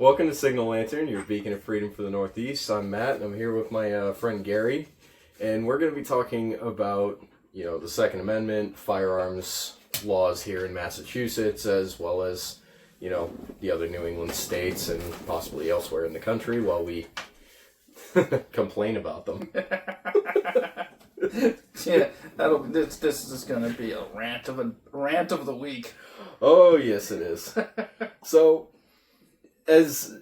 Welcome to Signal Lantern, your beacon of freedom for the Northeast. I'm Matt, and I'm here with my friend Gary, and we're going to be talking about, the Second Amendment, firearms laws here in Massachusetts, as well as, the other New England states and possibly elsewhere in the country while we complain about them. Yeah, this is going to be a rant of the week. Oh, yes, it is. So, as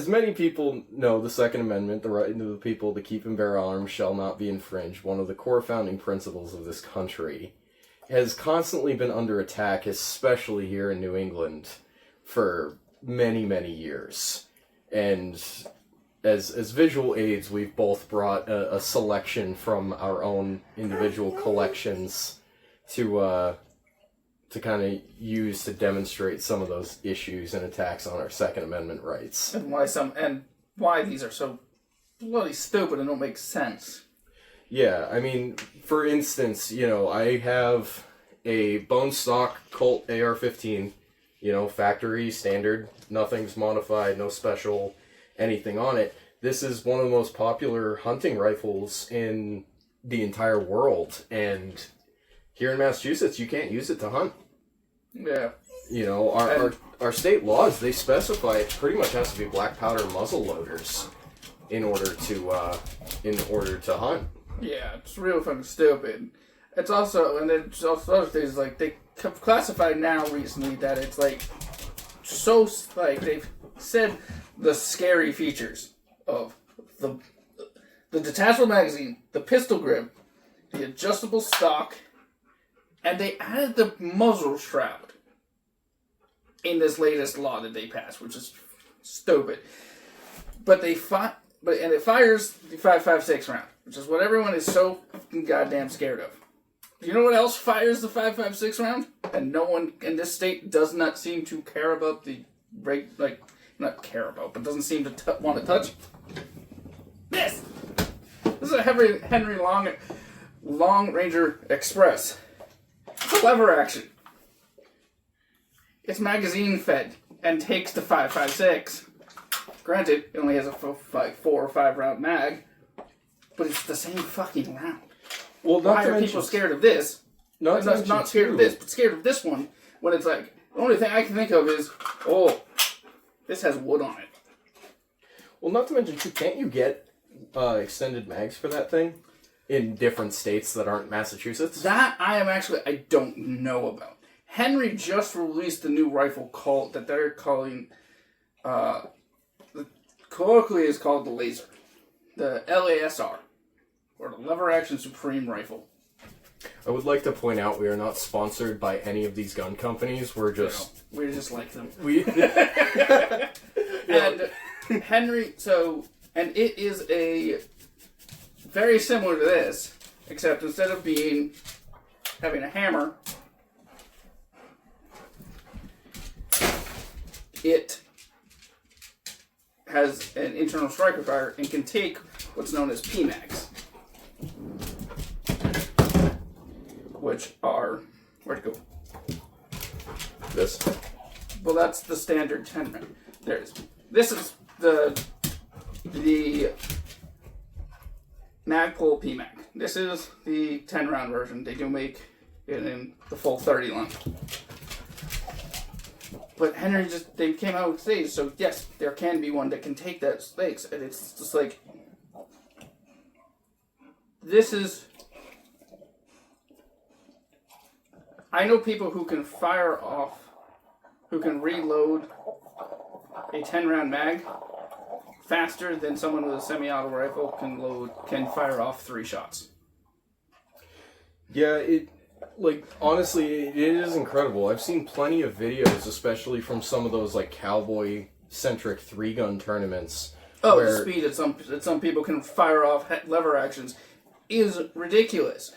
many people know, the Second Amendment, the right of the people to keep and bear arms, shall not be infringed, one of the core founding principles of this country, has constantly been under attack, especially here in New England, for many, many years. And as visual aids, we've both brought a selection from our own individual collections to kind of use to demonstrate some of those issues and attacks on our Second Amendment rights. And why these are so bloody stupid and don't make sense. Yeah, I mean, for instance, I have a bone stock Colt AR-15, factory standard, nothing's modified, no special anything on it. This is one of the most popular hunting rifles in the entire world, and here in Massachusetts, you can't use it to hunt. Yeah. Our state laws, they specify it pretty much has to be black powder muzzle loaders in order to hunt. Yeah, it's real fucking stupid. It's also other things, like, they classified now recently that it's, they've said the scary features of the detachable magazine, the pistol grip, the adjustable stock, and they added the muzzle shroud in this latest law that they passed, which is stupid. But it fires the 5.56 round, which is what everyone is so fucking goddamn scared of. Do you know what else fires the 5.56 round? And no one in this state does not seem to care about not care about, but doesn't seem to want to touch. This is a Henry Long Ranger Express. It's a lever action. It's magazine fed and takes the 5.56. Granted, it only has a 4 or 5 round mag, but it's the same fucking round. Well, why are people scared of this? Not scared of this, but scared of this one. When it's like, the only thing I can think of is, this has wood on it. Well, not to mention, too, can't you get extended mags for that thing in different states that aren't Massachusetts? That I don't know about. Henry just released a new rifle that they're calling, colloquially is called the Laser. The LASR, or the Lever Action Supreme Rifle. I would like to point out we are not sponsored by any of these gun companies. We're just like them. And Henry, and it is very similar to this, except instead of having a hammer, it has an internal striker fire and can take what's known as PMags, which are, where'd it go? This. Well, that's the standard 10 round. This is the Magpul PMag. This is the 10 round version. They do make it in the full 30 line. But Henry they came out with stage, so yes, there can be one that can take that stakes, and it's just like, I know people who can who can reload a 10 round mag faster than someone with a semi-auto rifle can fire off 3 shots. Yeah, honestly, it is incredible. I've seen plenty of videos, especially from some of those, cowboy-centric 3-gun tournaments. The speed that some people can fire off lever actions is ridiculous.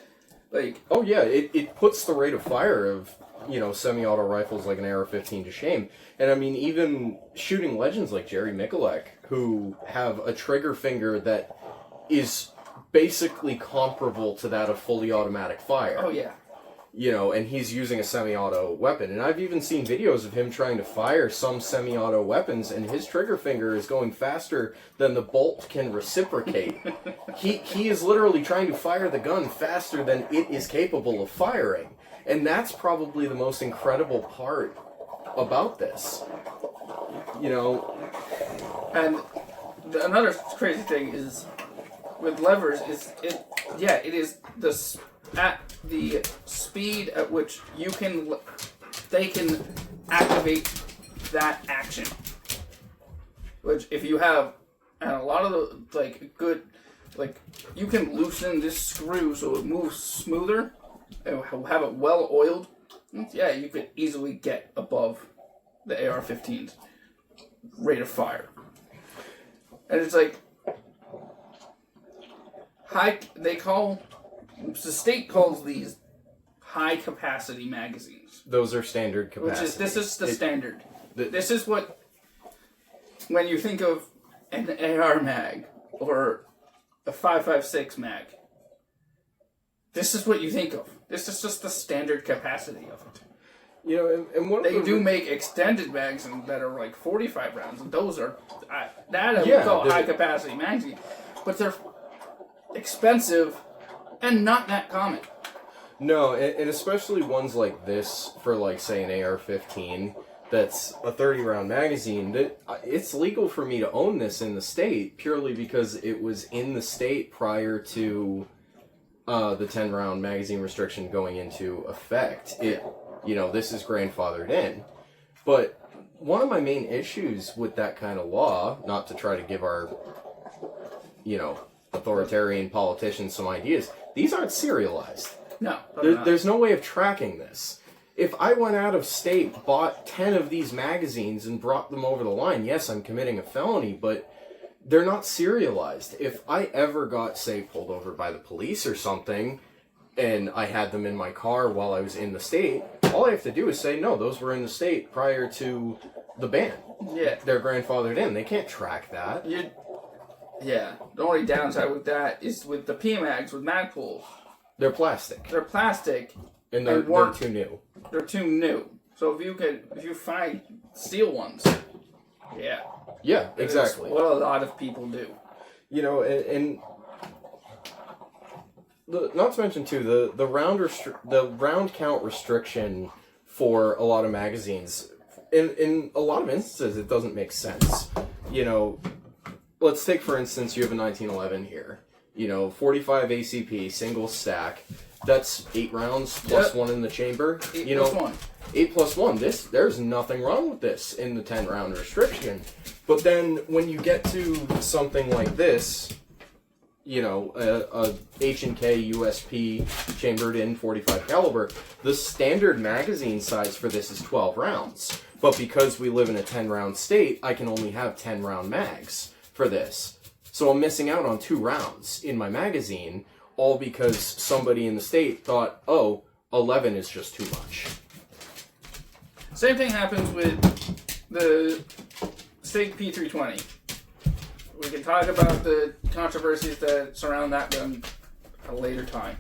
It puts the rate of fire of, semi-auto rifles like an AR-15 to shame. And, I mean, even shooting legends like Jerry Mikulak, who have a trigger finger that is basically comparable to that of fully automatic fire. Oh, yeah. and he's using a semi-auto weapon. And I've even seen videos of him trying to fire some semi-auto weapons, and his trigger finger is going faster than the bolt can reciprocate. He is literally trying to fire the gun faster than it is capable of firing. And that's probably the most incredible part about this. And another crazy thing is with levers it is at the speed at which they can activate that action. Which if you have, and a lot of the you can loosen this screw so it moves smoother and have it well oiled. Yeah, you could easily get above the AR-15's rate of fire. And it's like the state calls these high capacity magazines. Those are standard capacity. This is the standard. This is what, when you think of an AR mag or a 5.56 mag, this is what you think of. This is just the standard capacity of it. And they do make extended mags that are like 45 rounds, and those are I would call high capacity magazines, but they're expensive and not that common. No, and especially ones like this for, like, say, an AR-15 that's a 30-round magazine. That it's legal for me to own this in the state purely because it was in the state prior to the 10-round magazine restriction going into effect. This is grandfathered in. But one of my main issues with that kind of law, not to try to give our, authoritarian politicians some ideas, these aren't serialized. No. There's no way of tracking this. If I went out of state, bought 10 of these magazines, and brought them over the line, yes, I'm committing a felony, but they're not serialized. If I ever got, say, pulled over by the police or something, and I had them in my car while I was in the state, all I have to do is say, no, those were in the state prior to the ban. Yeah. They're grandfathered in. They can't track that. Yeah. The only downside with that is with the PMags, with Magpul. They're plastic. They're plastic. And they're too new. They're too new. So if you find steel ones, yeah. Yeah, exactly. What a lot of people do. Not to mention too the round count restriction for a lot of magazines. In a lot of instances, it doesn't make sense. Let's take for instance you have a 1911 here. 45 ACP single stack. That's 8 rounds plus 1 in the chamber. 8 plus 1. 8 plus 1. There's nothing wrong with this in the 10 round restriction. But then when you get to something like this, a H&K USP chambered in 45 caliber, the standard magazine size for this is 12 rounds. But because we live in a 10 round state, I can only have 10 round mags for this. So I'm missing out on 2 rounds in my magazine, all because somebody in the state thought, 11 is just too much. Same thing happens with the state P320. We can talk about the controversies that surround that gun at a later time.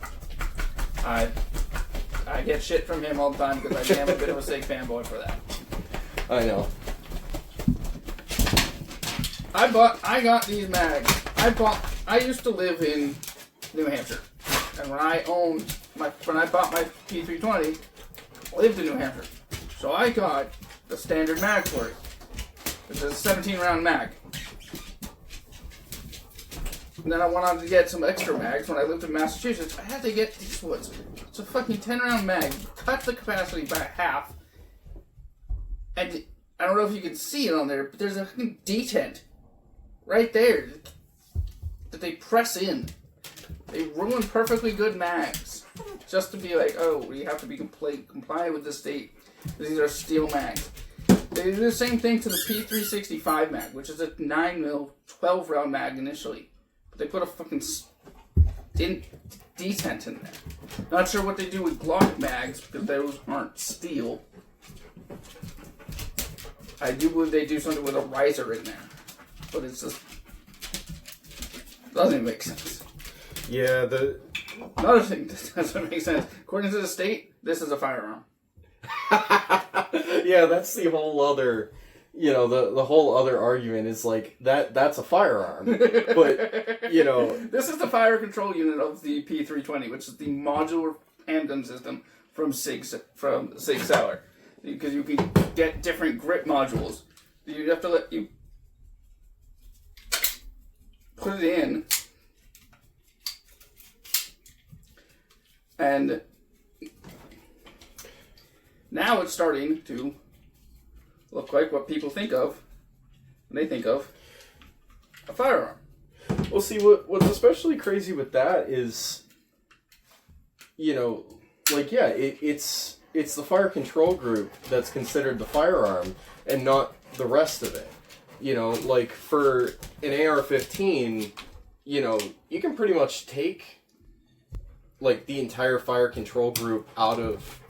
I get shit from him all the time because I am a bit of a SIG fanboy for that. I know. I got these mags. I used to live in New Hampshire, and when I bought my P320, I lived in New Hampshire, so I got the standard mag for it. It's a 17-round mag. And then I went on to get some extra mags when I lived in Massachusetts. I had to get these ones. It's a fucking 10-round mag. Cut the capacity by half. And I don't know if you can see it on there, but there's a fucking detent right there that they press in. They ruin perfectly good mags just to be like, you have to be compliant with the state. These are steel mags. They do the same thing to the P365 mag, which is a 9mm 12-round mag initially. But they put a fucking detent in there. Not sure what they do with Glock mags, because those aren't steel. I do believe they do something with a riser in there. But it's just... doesn't make sense. Yeah, Another thing that doesn't make sense. According to the state, this is a firearm. Yeah, that's the whole other, the whole other argument is like that's a firearm. But, This is the fire control unit of the P320, which is the modular handgun system from Sig Sauer. Because you can get different grip modules. You have to let you put it in, and now it's starting to look like what people think of when they think of a firearm. Well, see, what's especially crazy with that is, it's the fire control group that's considered the firearm and not the rest of it. Like for an AR-15, you can pretty much take like the entire fire control group out of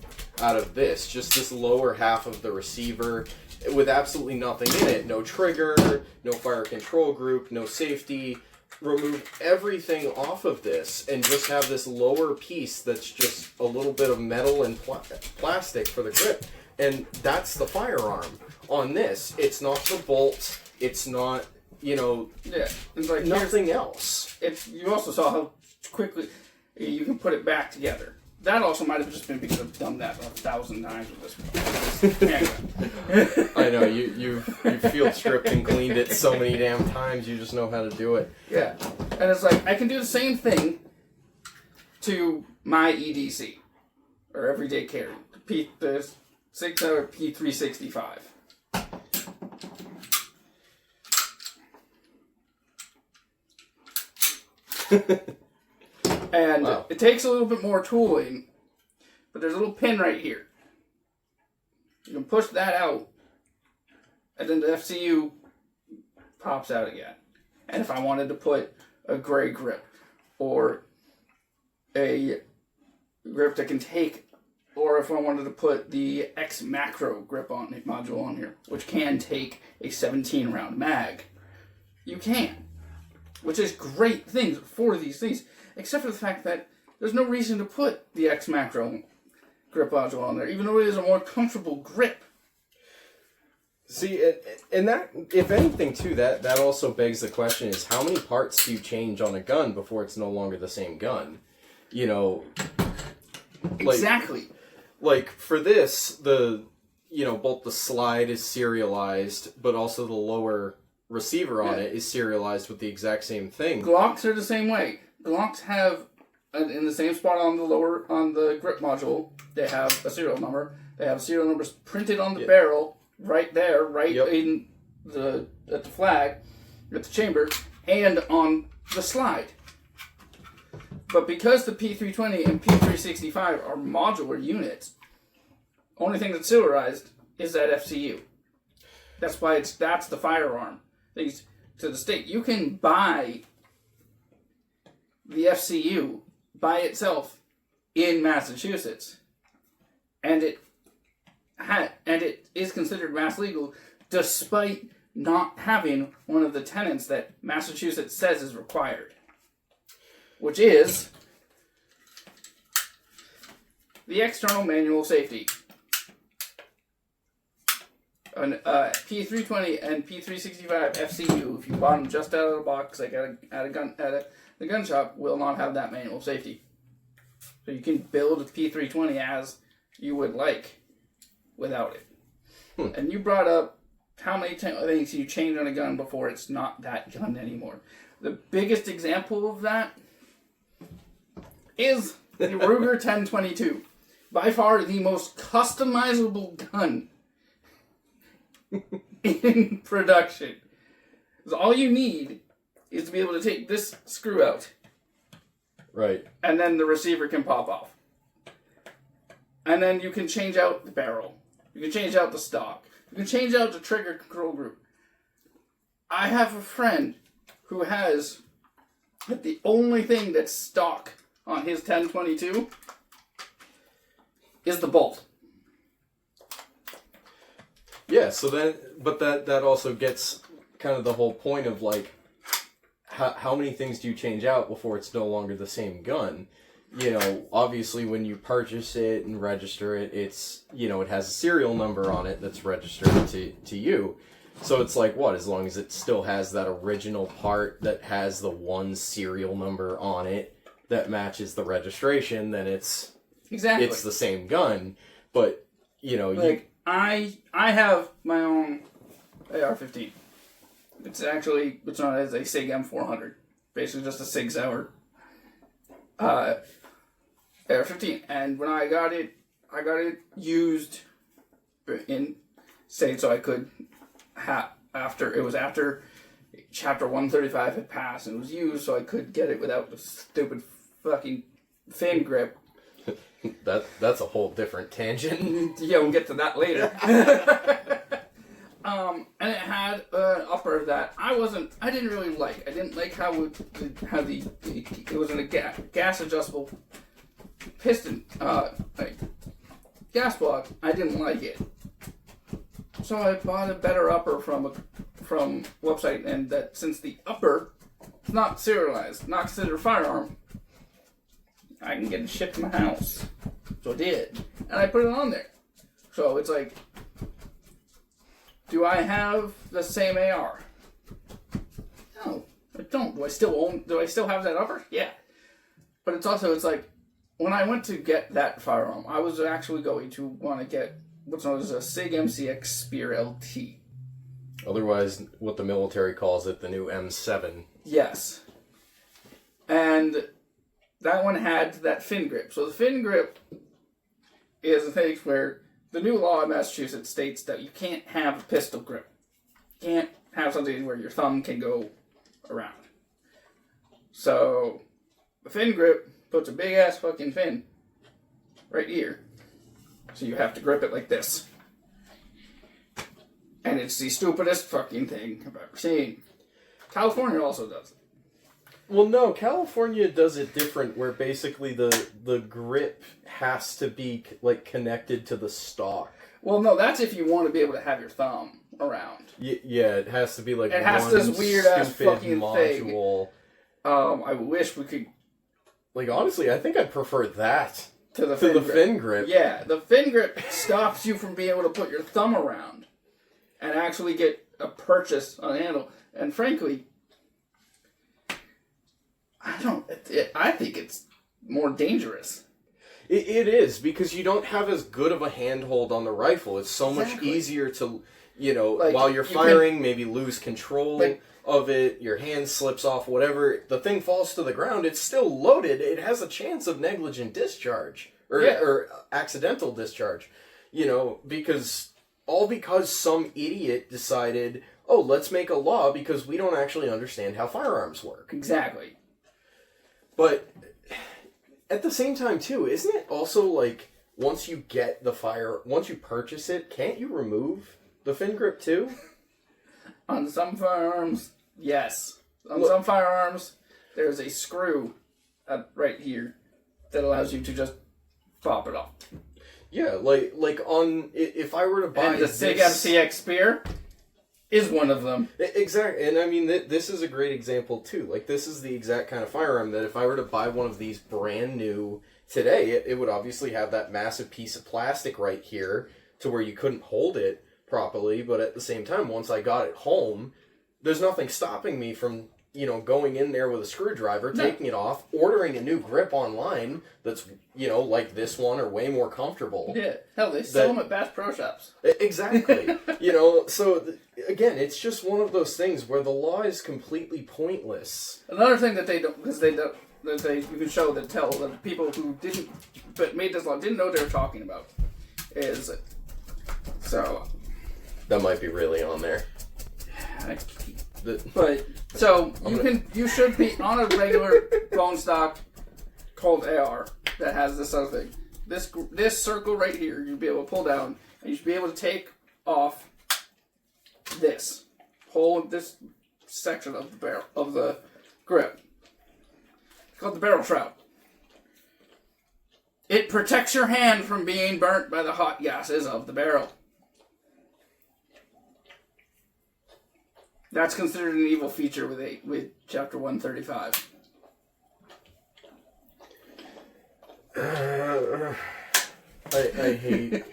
this, just this lower half of the receiver with absolutely nothing in it. No trigger, no fire control group, no safety. Remove everything off of this and just have this lower piece that's just a little bit of metal and plastic for the grip. And that's the firearm. On this, it's not the bolt, it's not, it's like nothing else. You also saw how quickly you can put it back together. That also might have just been because I've done that 1,000 times with this. I know, you've field stripped and cleaned it so many damn times, you just know how to do it. Yeah. And it's like, I can do the same thing to my EDC, or everyday carry, the 6-hour P365. And wow. It takes a little bit more tooling, but there's a little pin right here. You can push that out, and then the FCU pops out again. And if I wanted to put a gray grip, or a grip that can take, or if I wanted to put the X Macro grip module on here, which can take a 17-round mag, you can. Which is great things for these things. Except for the fact that there's no reason to put the X Macro grip module on there, even though it is a more comfortable grip. See, and that, if anything, too, that also begs the question is, how many parts do you change on a gun before it's no longer the same gun? Exactly. Like, for this, both the slide is serialized, but also the lower receiver on it is serialized with the exact same thing. Glocks are the same way. Glocks have, in the same spot on the grip module, they have a serial number. They have serial numbers printed on the barrel, right there, in at the flag, at the chamber, and on the slide. But because the P320 and P365 are modular units, only thing that's serialized is that FCU. That's why that's the firearm. Things to the state. You can buy the FCU by itself in Massachusetts, and it is considered mass legal, despite not having one of the tenets that Massachusetts says is required, which is the external manual safety. An P320 and P365 FCU, if you bought them just out of the box, like at the gun shop, will not have that manual safety. So you can build a P320 as you would like without it. And you brought up how many things you change on a gun before it's not that gun anymore. The biggest example of that is the Ruger 1022. By far the most customizable gun in production. Because all you need is to be able to take this screw out. Right. And then the receiver can pop off. And then you can change out the barrel. You can change out the stock. You can change out the trigger control group. I have a friend who has the only thing that's stock on his 1022 is the bolt. Yeah, so then, but that also gets kind of the whole point of like, how many things do you change out before it's no longer the same gun? obviously when you purchase it and register it, it's, it has a serial number on it that's registered to you. So it's like, what, as long as it still has that original part that has the one serial number on it that matches the registration, then it's the same gun. But, I have my own AR-15. It's known as a SIG M400. Basically just a SIG Sauer AR-15. And when I got it used in state, so I could after Chapter 135 had passed and it was used, so I could get it without the stupid fucking fin grip. That's a whole different tangent. Yeah, we'll get to that later. And it had an upper that I didn't really like. I didn't like how it was in a gas adjustable piston, gas block. I didn't like it. So I bought a better upper from website, and that since the upper is not serialized, not considered a firearm, I can get it shipped to my house. So I did. And I put it on there. So it's like, do I have the same AR? No, I don't. Do I still have that upper? Yeah. But it's like, when I went to get that firearm, I was actually going to want to get what's known as a SIG MCX Spear LT. Otherwise, what the military calls it, the new M7. Yes. And that one had that fin grip. So the fin grip is a thing where the new law in Massachusetts states that you can't have a pistol grip. You can't have something where your thumb can go around. So the fin grip puts a big ass fucking fin right here. So you have to grip it like this. And it's the stupidest fucking thing I've ever seen. California also does it. Well, no, California does it different, where basically the grip has to be connected to the stock. Well, no, that's if you want to be able to have your thumb around. Yeah, it has to be like it has one this weird ass fucking module. Thing. I wish we could. Honestly, I think I'd prefer that to the fin grip. Yeah, the fin grip stops you from being able to put your thumb around and actually get a purchase on a handle. And frankly, I think it's more dangerous. It is, because you don't have as good of a handhold on the rifle. It's so much easier to, while you're firing, maybe lose control of it, your hand slips off, whatever, the thing falls to the ground, it's still loaded, it has a chance of negligent discharge, or accidental discharge, because some idiot decided, oh, let's make a law because we don't actually understand how firearms work. Exactly. But at the same time, too, isn't it also once you purchase it, can't you remove the fin grip too? On some firearms, yes. On some firearms, there's a screw right here that allows you to just pop it off. Yeah, if I were to buy the SIG MCX Spear is one of them. Exactly, and I mean, this is a great example too. This is the exact kind of firearm that if I were to buy one of these brand new today, it would obviously have that massive piece of plastic right here to where you couldn't hold it properly, but at the same time, once I got it home, there's nothing stopping me from, going in there with a screwdriver, taking it off, ordering a new grip online that's, like this one or way more comfortable. Yeah, hell, they sell them at Bass Pro Shops. Exactly. So, again, it's just one of those things where the law is completely pointless. Another thing that they don't, because you can show that tell the people who made this law didn't know what they were talking about, is, so... That might be really on there. But so you should be on a regular bone stock called AR that has this other thing. This circle right here you'll be able to pull down, and you should be able to take off this section of the barrel of the grip. It's called the barrel shroud. It protects your hand from being burnt by the hot gases of the barrel. That's considered an evil feature with Chapter 135. I hate...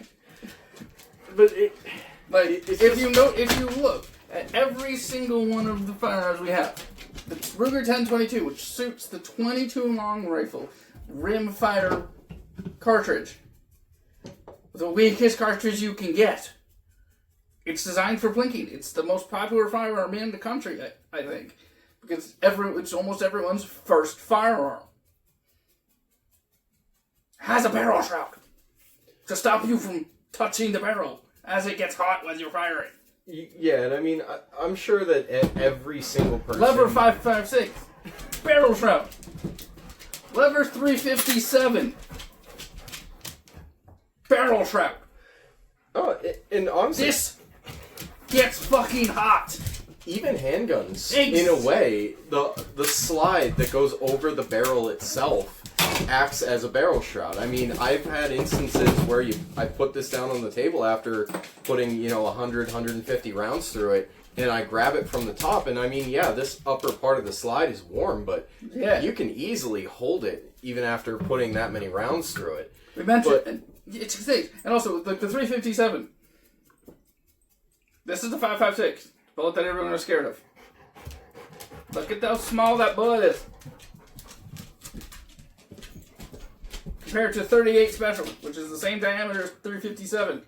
But if you look at every single one of the firearms we have, the Ruger 1022, which suits the 22 long rifle rimfire cartridge, the weakest cartridge you can get. It's designed for blinking. It's the most popular firearm in the country, I think, because it's almost everyone's first firearm. Has a barrel shroud to stop you from touching the barrel as it gets hot when you're firing. Yeah, and I mean, I'm sure that every single person... Lever 5.56, barrel shroud. Lever 357, barrel shroud. Oh, and honestly... This gets fucking hot. Even handguns, in a way, the slide that goes over the barrel itself acts as a barrel shroud. I mean, I've had instances where I put this down on the table after putting, 100, 150 rounds through it, and I grab it from the top, and I mean, yeah, this upper part of the slide is warm, but you can easily hold it even after putting that many rounds through it. We mentioned, it's safe. And also, the 357. This is the 5.56. Bullet that everyone is scared of. Look at how small that bullet is. Compared to 38 Special, which is the same diameter as 357.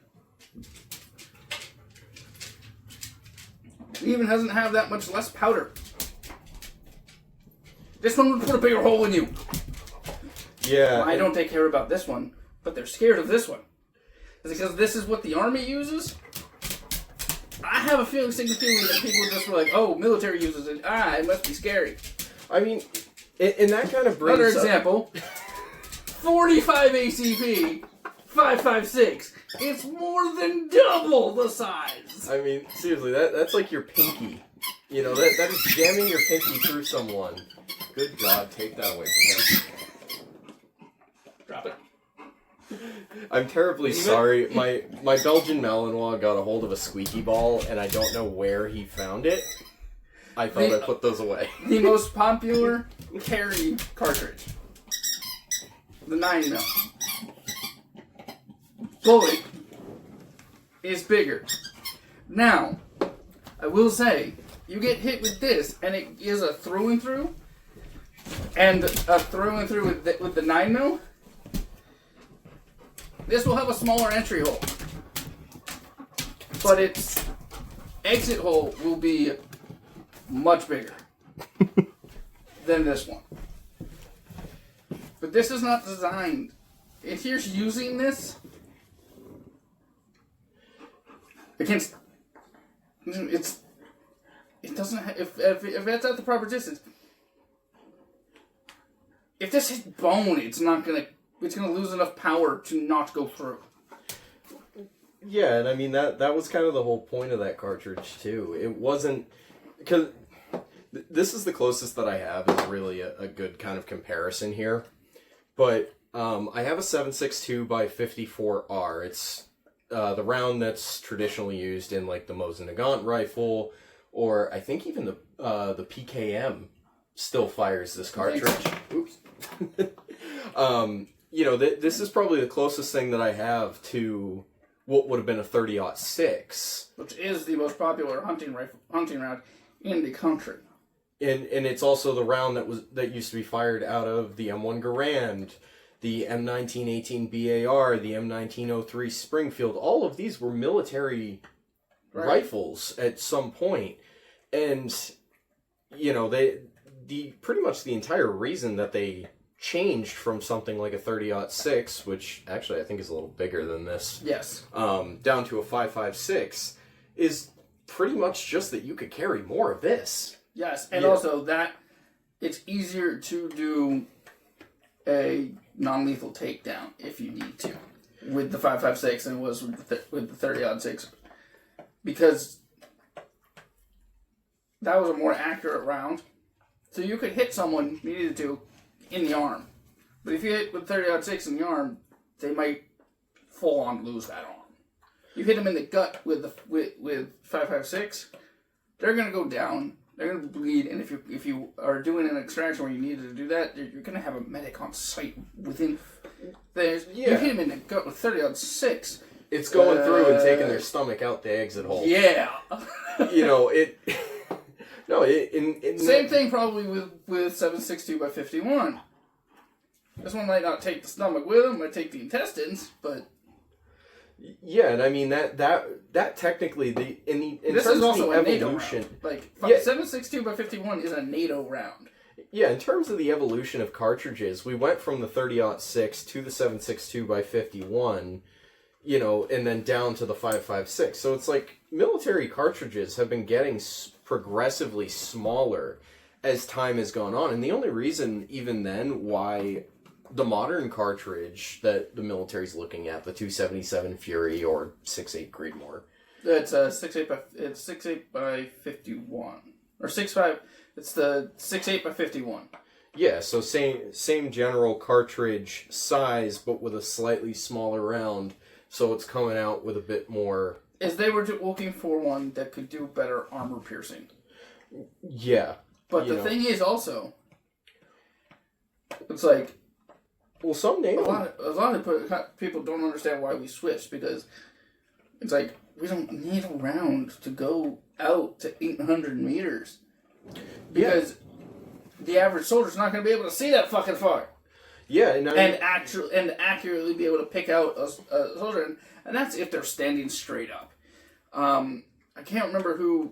It even doesn't have that much less powder. This one would put a bigger hole in you. Yeah. Why don't they care about this one, but they're scared of this one? Is it because this is what the Army uses? I have a feeling that people just were like, oh, military uses it. It must be scary. I mean, and that kind of brings Another example, 45 ACP, 5.56. It's more than double the size. I mean, seriously, that's like your pinky. That is jamming your pinky through someone. Good God, take that away from me. Drop it. I'm terribly sorry. My Belgian Malinois got a hold of a squeaky ball, and I don't know where he found it. I thought I put those away. The most popular carry cartridge. The 9mm. Bullet is bigger. Now, I will say, you get hit with this, and it is a through and through, and a through and through with the 9mm. This will have a smaller entry hole, but its exit hole will be much bigger than this one. But this is not designed. Here's using this against. It doesn't. If it's at the proper distance. If this hits bone, it's not gonna. It's going to lose enough power to not go through. Yeah, and I mean, that was kind of the whole point of that cartridge, too. It wasn't... Because this is the closest that I have is really a good kind of comparison here. But I have a 7.62 by 54R. It's the round that's traditionally used in, like, the Mosin Nagant rifle, or I think even the PKM still fires this cartridge. Oops. This is probably the closest thing that I have to what would have been a 30-06. Which is the most popular hunting round in the country. And it's also the round that used to be fired out of the M1 Garand, the M1918 BAR, the M1903 Springfield. All of these were military rifles at some point. And, pretty much the entire reason that they changed from something like a 30-06, which actually I think is a little bigger than this. Yes. Down to a 5.56 is pretty much just that you could carry more of this. Yes, and also that it's easier to do a non-lethal takedown if you need to with the 5.56 than it was with the 30-06, because that was a more accurate round. So you could hit someone if you needed to in the arm. But if you hit with 30-06 in the arm, they might full on lose that arm. You hit them in the gut with 5.56, they're gonna go down. They're gonna bleed, and if you are doing an extraction where you needed to do that, you're gonna have a medic on site within You hit him in the gut with 30-06. It's going through and taking their stomach out the exit hole. Yeah. it... No, Same thing probably with 7.62 by 51. This one might not take the stomach with him, might take the intestines, but... Yeah, and I mean, that technically, in this terms is also of the a NATO evolution... round. Like, 7.62 by 51 is a NATO round. Yeah, in terms of the evolution of cartridges, we went from the 30-06 to the 7.62 by 51, and then down to the 5.56. So it's like military cartridges have been getting progressively smaller as time has gone on. And the only reason, even then, why the modern cartridge that the military's looking at, the 277 Fury or 6.8 Creedmoor. It's 6.8 by 51. Or 6.5... It's the 6.8 by 51. Yeah, so same general cartridge size, but with a slightly smaller round, so it's coming out with a bit more... Is they were looking for one that could do better armor piercing. Yeah. But the thing is also, it's like... Well, some NATO... A lot of people don't understand why we switched, because it's like, we don't need a round to go out to 800 meters. Because the average soldier's not going to be able to see that fucking far. Yeah, and accurately be able to pick out a soldier, and that's if they're standing straight up. I can't remember who.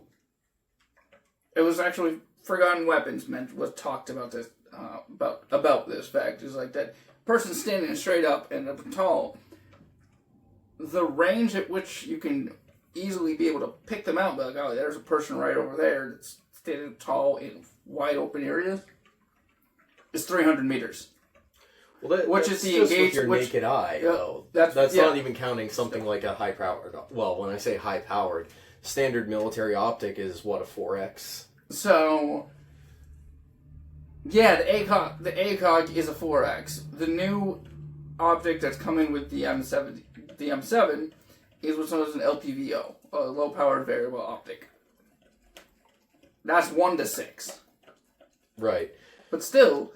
It was actually Forgotten Weapons was talked about this about this fact. Is like that person standing straight up and up tall. The range at which you can easily be able to pick them out, like, oh, there's a person right over there that's standing tall in wide open areas, is 300 meters. Well, which is the engaged with your naked eye, though. That's not even counting something like a high-powered... Well, when I say high-powered, standard military optic is, what, a 4X? So, yeah, the ACOG is a 4X. The new optic that's coming with the M7 is what's known as an LPVO, a low-powered variable optic. That's 1:6. Right. But still,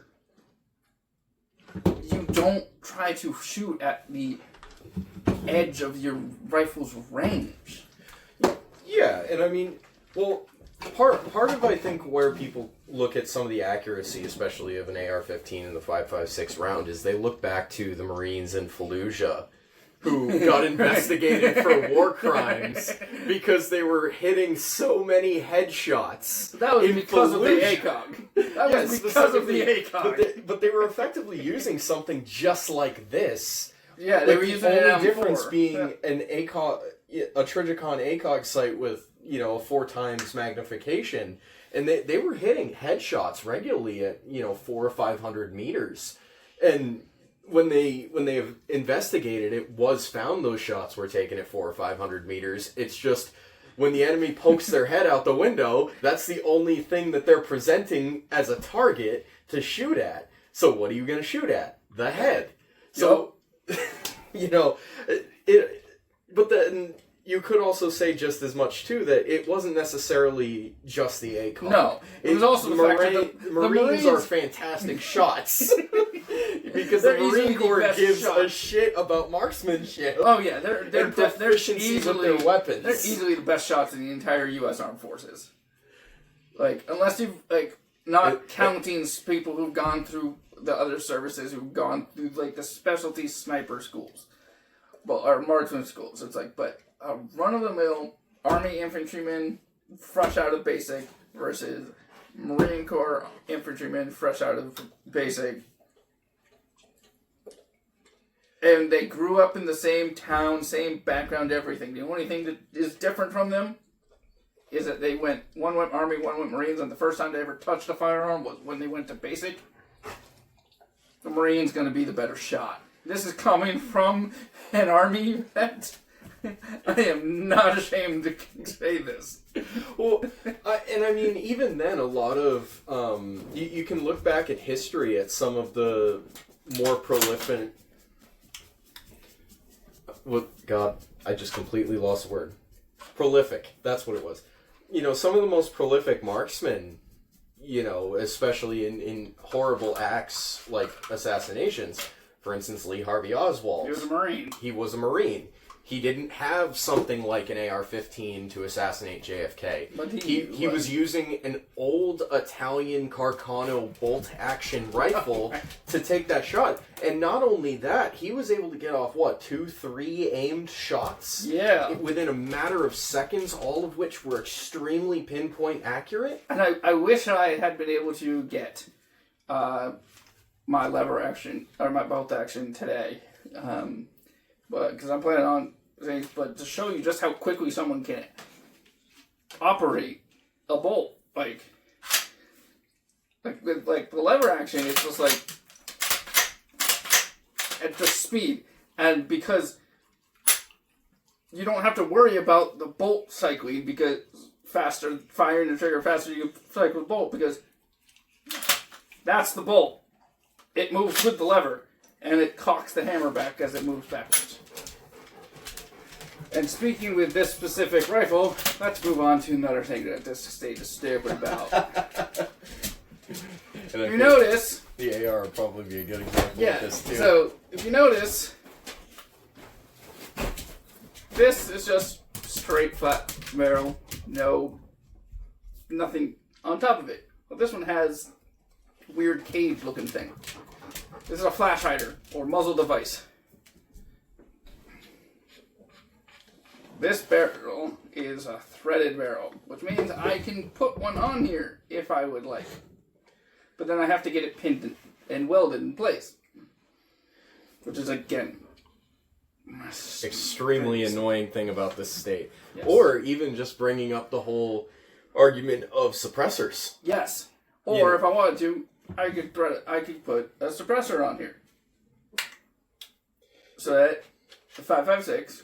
you don't try to shoot at the edge of your rifle's range. Yeah, and I mean, well, part of, I think, where people look at some of the accuracy, especially of an AR-15 in the 5.56 round, is they look back to the Marines in Fallujah, who got investigated for war crimes because they were hitting so many headshots. That was because of the ACOG. That was because of the ACOG. But they were effectively using something just like this. Yeah, they were using it. The only difference being an ACOG, a Trigicon ACOG sight with, 4 times magnification, and they were hitting headshots regularly at 400 or 500 meters, and when they have investigated, it was found those shots were taken at 400 or 500 meters. It's just when the enemy pokes their head out the window, that's the only thing that they're presenting as a target to shoot at. So what are you going to shoot at? The head. So, but then you could also say just as much, too, that it wasn't necessarily just the ACOG. No, it was also the fact that the Marines are fantastic shots. Because the Marine Corps gives a shit about marksmanship. Oh yeah, they're proficiency with their weapons. They're easily the best shots in the entire U.S. Armed Forces. Like, unless you've not counting people who've gone through the other services, who've gone through the specialty sniper schools, or marksman schools. It's like, but a run-of-the-mill Army infantryman fresh out of basic versus Marine Corps infantryman fresh out of basic. And they grew up in the same town, same background, everything. The only thing that is different from them is that one went Army, one went Marines, and the first time they ever touched a firearm was when they went to basic. The Marine's going to be the better shot. This is coming from an Army vet. I am not ashamed to say this. Well, I mean, even then, a lot of... you can look back at history at some of the more prolific... God, I just completely lost the word. Prolific, that's what it was. Some of the most prolific marksmen, especially in horrible acts like assassinations, For instance, Lee Harvey Oswald. He was a Marine. He was a Marine. He didn't have something like an AR-15 to assassinate JFK. But he was using an old Italian Carcano bolt-action rifle to take that shot. And not only that, he was able to get off, 2-3 aimed shots? Yeah. Within a matter of seconds, all of which were extremely pinpoint accurate. And I wish I had been able to get my lever action, or my bolt action today. But because I'm planning on things, but to show you just how quickly someone can operate a bolt, like with the lever action, it's just like at the speed, and because you don't have to worry about the bolt cycling because faster firing the trigger faster you cycle the bolt because that's the bolt. It moves with the lever. And it cocks the hammer back as it moves backwards. And speaking with this specific rifle, let's move on to another thing that this stage is stupid about. You notice... The AR would probably be a good example of this, too. So, if you notice, this is just straight, flat barrel. Nothing on top of it. But this one has weird cage-looking thing. This is a flash hider, or muzzle device. This barrel is a threaded barrel, which means I can put one on here if I would like. But then I have to get it pinned and welded in place. Which is, again, extremely annoying thing about this state. Yes. Or even just bringing up the whole argument of suppressors. Yes. Or if I wanted to, I could put a suppressor on here. So that the 5.56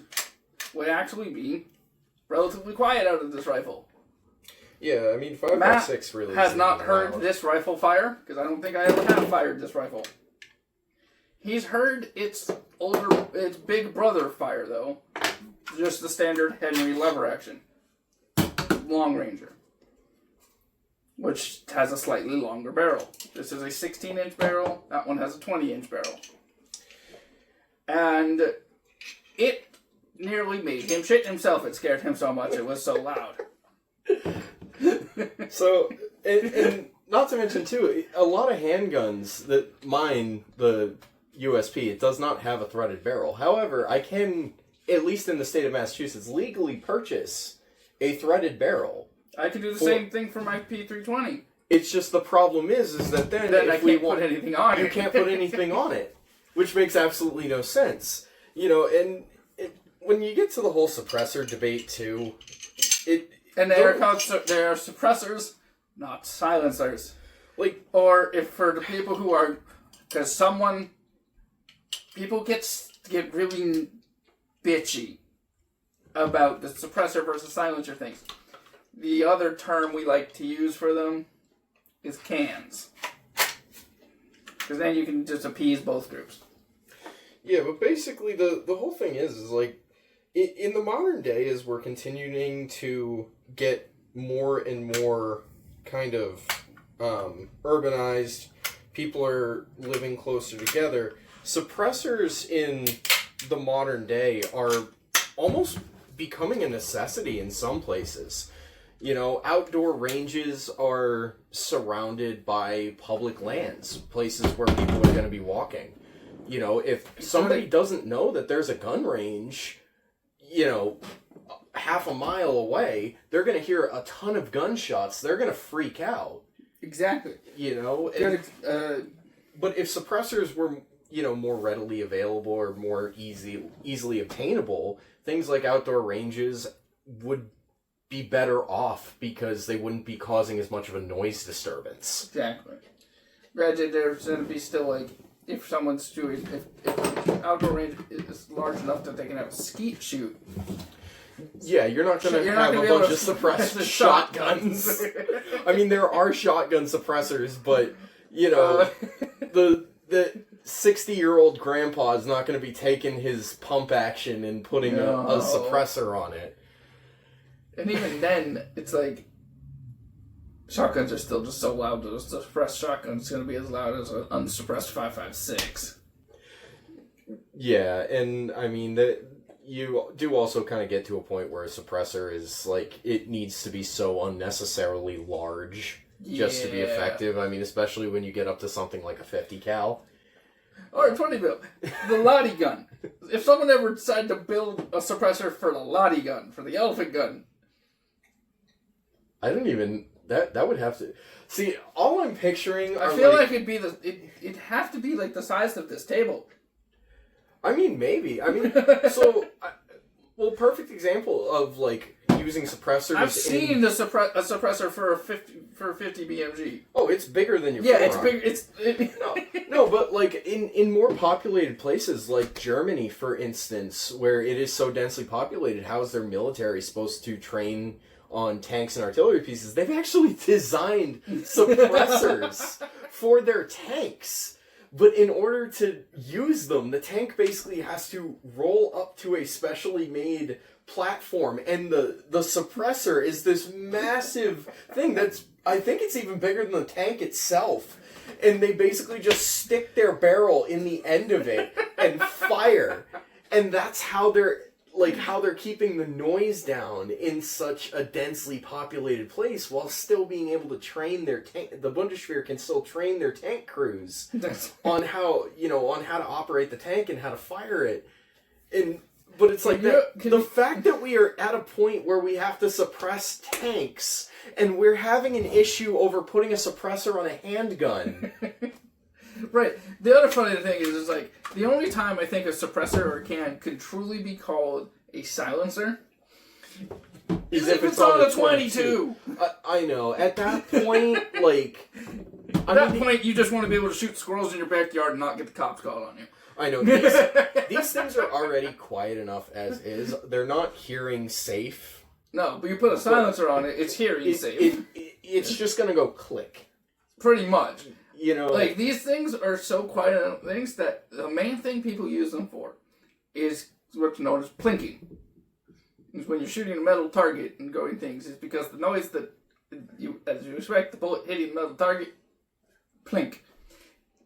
would actually be relatively quiet out of this rifle. Yeah, I mean, 5.56 really has not heard loud. this rifle fire, because I don't think I ever have fired this rifle. He's heard its big brother fire, though. Just the standard Henry lever action. Long Ranger. Which has a slightly longer barrel. This is a 16-inch barrel. That one has a 20-inch barrel. And it nearly made him shit himself. It scared him so much. It was so loud. So, and not to mention, too, a lot of handguns that mine the USP, it does not have a threaded barrel. However, I can, at least in the state of Massachusetts, legally purchase a threaded barrel. I can do the same thing for my P320. It's just the problem is that then I if we can't want put anything on it. you can't put anything on it, which makes absolutely no sense. You know, and when you get to the whole suppressor debate too, they are suppressors, not silencers. Like, or if for the people who are, because people get really bitchy about the suppressor versus silencer things. The other term we like to use for them is cans. Because then you can just appease both groups. Yeah, but basically the whole thing is like, in the modern day, as we're continuing to get more and more kind of urbanized, people are living closer together, suppressors in the modern day are almost becoming a necessity in some places. You know, outdoor ranges are surrounded by public lands, places where people are going to be walking. You know, if somebody doesn't know that there's a gun range, you know, half a mile away, they're going to hear a ton of gunshots. They're going to freak out. Exactly. You know? But if suppressors were, you know, more readily available or more easily obtainable, things like outdoor ranges would be better off because they wouldn't be causing as much of a noise disturbance. Exactly. Granted, there's going to be still, like, if someone's doing, if outdoor range is large enough that they can have a skeet shoot. Yeah, you're not going to have a bunch of suppressed shotguns. I mean, there are shotgun suppressors, but, you know, the 60-year-old grandpa is not going to be taking his pump action and putting a suppressor on it. And even then, it's like, shotguns are still just so loud that a suppressed shotgun is going to be as loud as an unsuppressed 5.56. Yeah, and I mean that you do also kind of get to a point where a suppressor is like it needs to be so unnecessarily large just to be effective. I mean, especially when you get up to something like a 50 cal. Or 20 mil. The Lottie gun. If someone ever decided to build a suppressor for the Lottie gun, for the elephant gun. I don't even... That would have to... See, all I'm picturing are I feel like it'd be it'd have to be like the size of this table. I mean, maybe. I mean, so... well, perfect example of, like, using suppressors... I've seen a suppressor for a 50 BMG. Oh, it's bigger than your forearm. It's bigger. No, but, like, in more populated places, like Germany, for instance, where it is so densely populated, how is their military supposed to train on tanks and artillery pieces? They've actually designed suppressors for their tanks. But in order to use them, the tank basically has to roll up to a specially made platform, and the suppressor is this massive thing that's, I think it's even bigger than the tank itself. And they basically just stick their barrel in the end of it and fire. And that's how they're keeping the noise down in such a densely populated place while still being able to train their tank. The Bundeswehr can still train their tank crews on how to operate the tank and how to fire it. But it's like the fact that we are at a point where we have to suppress tanks and we're having an issue over putting a suppressor on a handgun. Right. The other funny thing is like, the only time I think a suppressor or can could truly be called a silencer is if it's on a 22. I know. At that point, like... At that point, you just want to be able to shoot squirrels in your backyard and not get the cops called on you. I know. These things are already quiet enough as is. They're not hearing safe. No, but you put a silencer on it, it's hearing safe. It's just going to go click. Pretty much. You know, like these things are so quiet enough things that the main thing people use them for is what's known as plinking. It's when you're shooting a metal target and going things. It's because the noise that as you expect, the bullet hitting the metal target, plink.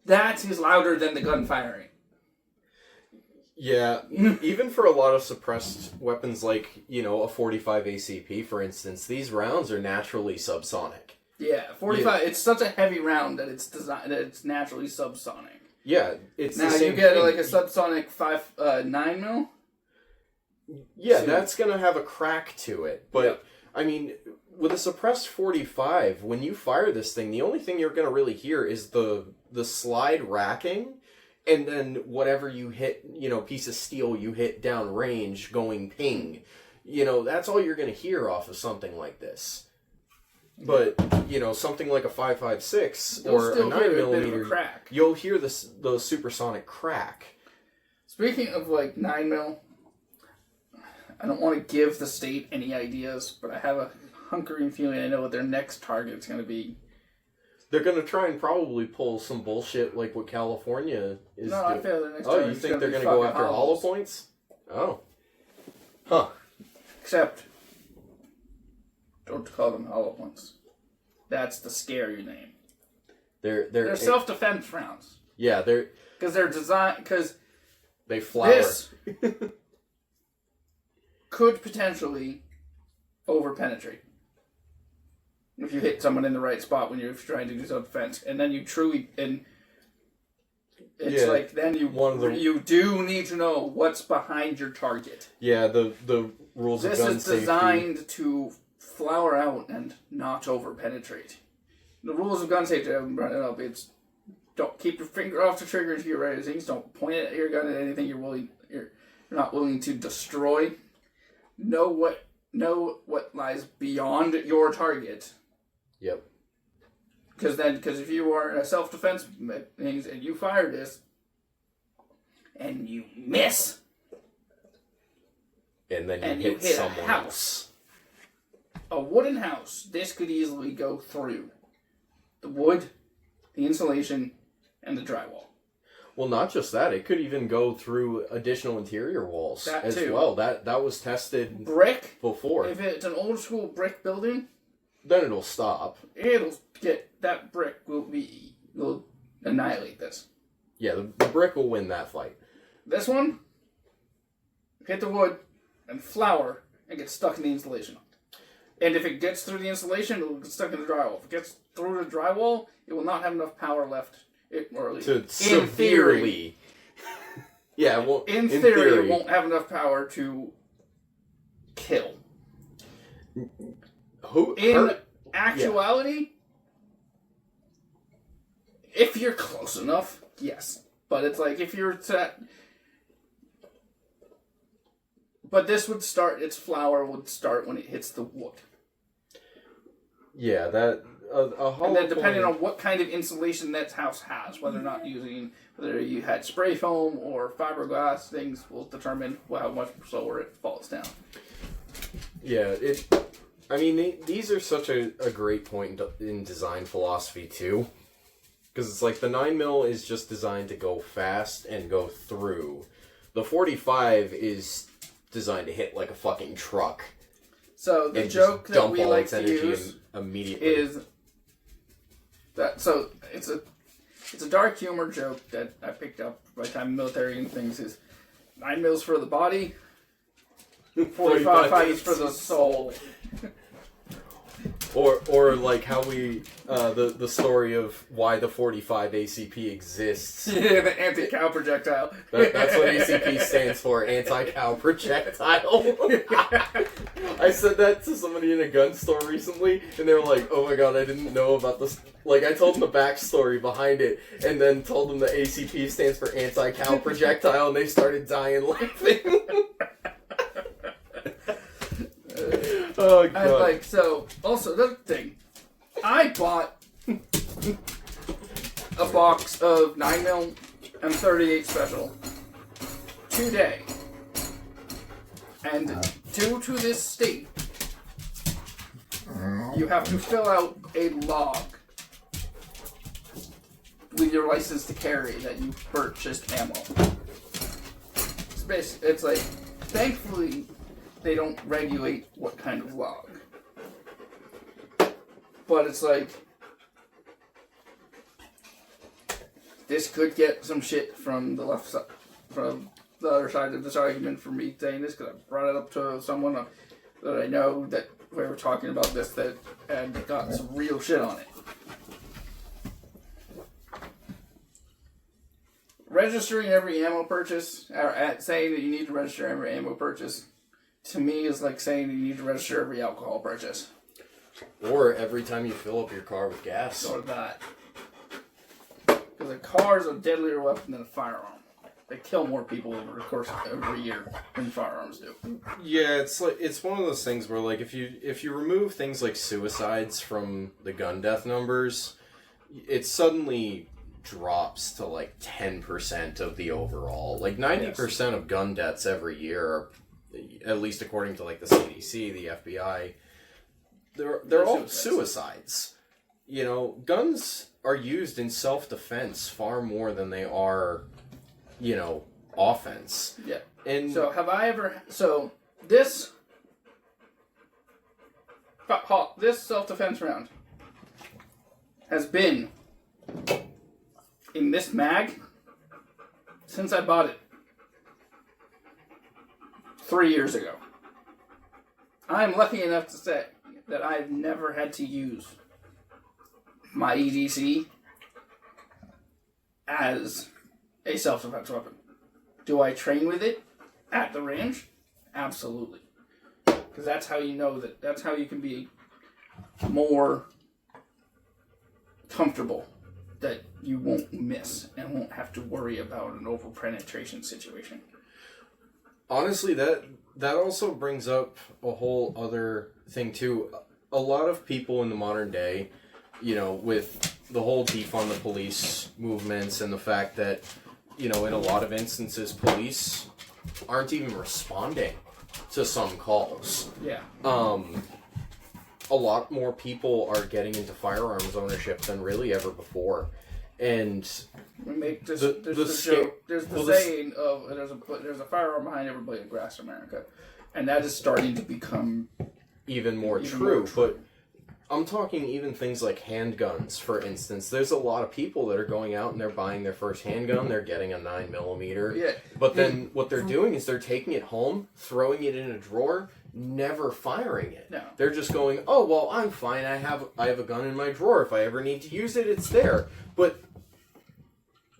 That is louder than the gun firing. Yeah, even for a lot of suppressed weapons like, a 45 ACP, for instance, these rounds are naturally subsonic. Yeah, 45. Yeah. It's such a heavy round that it's naturally subsonic. Yeah, it's now the same you get thing. like a subsonic 9 mil. Yeah, that's gonna have a crack to it. But yep. I mean, with a suppressed 45, when you fire this thing, the only thing you're gonna really hear is the slide racking, and then whatever you hit, piece of steel you hit down range going ping. That's all you're gonna hear off of something like this. But, something like a 5.56 or a 9mm, you'll hear the supersonic crack. Speaking of, 9mm, I don't want to give the state any ideas, but I have a hunkering feeling I know what their next target's going to be. They're going to try and probably pull some bullshit like what California is doing. I feel their next target. Oh, you think they're going to go after hollow points? Oh. Huh. Except... don't call them hollow points. That's the scary name. They're self-defense rounds. Yeah, because they're designed because they flower. This could potentially over-penetrate if you hit someone in the right spot when you're trying to do self-defense, and then you truly it's like then you do need to know what's behind your target. Yeah, the rules of gun safety. This is designed to flower out and not over-penetrate. The rules of gun safety, I'm running up, it's don't keep your finger off the trigger if you're ready to things, don't point it at your gun at anything you're not willing to destroy. Know what lies beyond your target. Yep. Because if you are in a self-defense things and you fire this and you miss, and then you hit someone a house, a wooden house, this could easily go through the wood, the insulation, and the drywall. Well, not just that; it could even go through additional interior walls as well. That was tested brick before. If it's an old school brick building, then it'll stop. That brick will annihilate this. Yeah, the brick will win that fight. This one, hit the wood and flour and get stuck in the insulation. And if it gets through the insulation, it will get stuck in the drywall. If it gets through the drywall, it will not have enough power left. To severely. Yeah, well, in theory, it won't have enough power to kill. In actuality, if you're close enough, yes. But it's like if you're but this would start, its flower would start when it hits the wood. Yeah, that... and then depending on what kind of insulation that house has, whether you had spray foam or fiberglass, things will determine how much slower it falls down. Yeah, these are such a great point in design philosophy too. Because it's like the 9mm is just designed to go fast and go through. The 45 is designed to hit like a fucking truck. So the joke that we like to use immediately is that. So it's a dark humor joke that I picked up by the time military and things is 9mm for the body, 45 is for the soul. Or like how we the story of why the 45 ACP exists. Yeah, the anti-cow projectile. That's what ACP stands for, anti-cow projectile. I said that to somebody in a gun store recently, and they were like, "Oh my god, I didn't know about this." Like, I told them the backstory behind it, and then told them the ACP stands for anti-cow projectile, and they started dying laughing. Oh, God. Also, another thing. I bought a box of 9mm and 38 Special today. And due to this state, you have to fill out a log with your license to carry that you purchased ammo. It's like, thankfully, they don't regulate what kind of log. But it's like, this could get some shit from the left side, from the other side of this argument for me saying this, because I brought it up to someone that I know that we were talking about this, and got some real shit on it. Registering every ammo purchase, or saying that you need to register every ammo purchase, to me is like saying you need to register every alcohol purchase. Or every time you fill up your car with gas. Or that. Because a car is a deadlier weapon than a firearm. They kill more people over the course of every year than firearms do. Yeah, it's one of those things where, like, if you remove things like suicides from the gun death numbers, it suddenly drops to like 10% of the overall. Like 90% of gun deaths every year are, at least according to like the CDC, the FBI, they're all suicides. You know, guns are used in self-defense far more than they are, you know, offense. Yeah. And so have I ever... So this self-defense round has been in this mag since I bought it 3 years ago. I'm lucky enough to say that I've never had to use my EDC as a self-defense weapon. Do I train with it at the range? Absolutely. Because that's how you know that's how you can be more comfortable that you won't miss and won't have to worry about an over-penetration situation. Honestly, that also brings up a whole other thing too. A lot of people in the modern day, you know, with the whole defund the police movements and the fact that, you know, in a lot of instances, police aren't even responding to some calls. Yeah. A lot more people are getting into firearms ownership than really ever before. And there's the saying of there's a firearm behind every blade of grass in America, and that is starting to become even more true. But I'm talking even things like handguns, for instance. There's a lot of people that are going out and they're buying their first handgun. They're getting a 9mm. Yeah. But then what they're doing is they're taking it home, throwing it in a drawer, never firing it. No. They're just going, oh, well, I'm fine. I have a gun in my drawer. If I ever need to use it, it's there. But